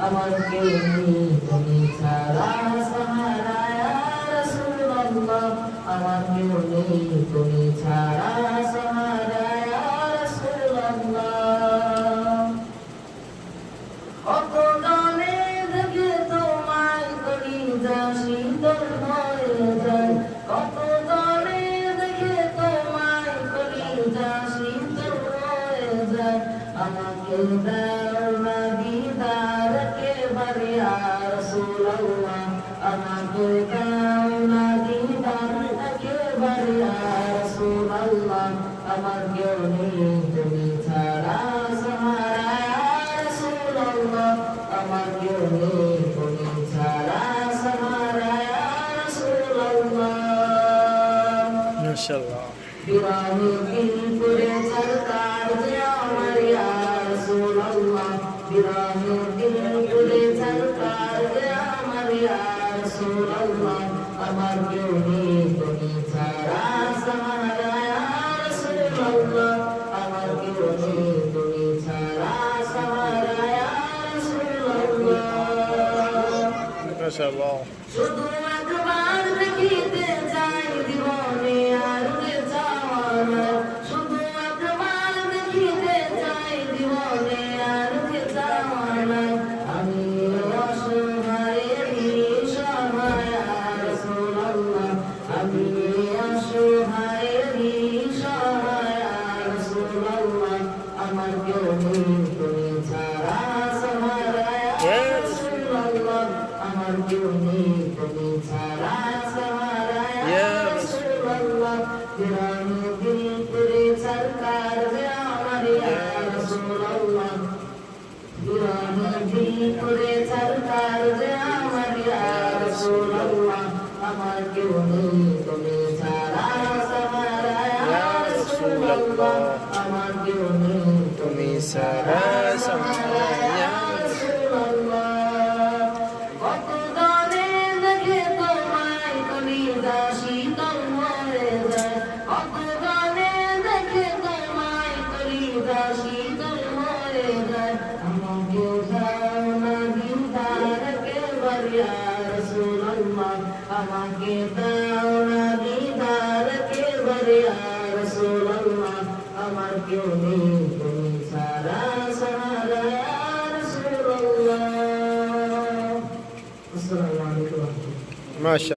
আমার কেউ নেই তুমি ছাড়া সাহারা ইয়া রাসূলুল্লাহ আমার কেউ নেই তুমি ছাড়া সাহারা ইয়া রাসূলুল্লাহ কত গানে দেখে তোমায় কলিজা শীতল হয়ে যায় কত গানে দেখে তোমায় কলিজা শীতল হয়ে যায় আমাকে দাও না দিদার একেবারে ইয়া রাসূলুল্লাহ আমাকে দাও না দিদার একেবারে ইয়া রাসূলুল্লাহ আমার কেউ নেই তুমি ছাড়া সাহারা ইয়া রাসূলুল্লাহ আমার কেউ নেই তুমি ছাড়া সাহারা ইয়া রাসূলুল্লাহ মাশাআল্লাহ বিরাহে দিল করে সরকার যে আমার ইয়া রাসূলুল্লাহ বিরাহে দিল করে সরকার যে আমার ইয়া রাসূলুল্লাহ আমার কেউ নেই তুমি ছাড়া সাহারা ইয়া রাসূলুল্লাহ আমার কেউ নেই তুমি ছাড়া সাহারা ইয়া রাসূলুল্লাহ মাশাআল্লাহ শুধু একবার দেখিতে চাই জীবনে আর যে চাওয়া নাই শুধু একবার দেখিতে চাই জীবনে আর যে চাওয়া নাই আমি অসহায় নিঃসহায় ইয়া রাসূলুল্লাহ আমি অসহায় নিঃসহায় ইয়া রাসূলুল্লাহ আমার কেউ নেই তুমি ছাড়া সাহারা ইয়া রাসূলুল্লাহ আমার কেউ নেই তুমি ছাড়া সাহারা ইয়া রাসূলুল্লাহ বিরাহে দিল করে সরকার যে আমার ইয়া রাসূলুল্লাহ বিরাহে দিল করে সরকার যে আমার ইয়া রাসূলুল্লাহ আমার কেউ নেই তুমি ছাড়া সাহারা ইয়া রাসূলুল্লাহ আমার কেউ নেই তুমি ছাড়া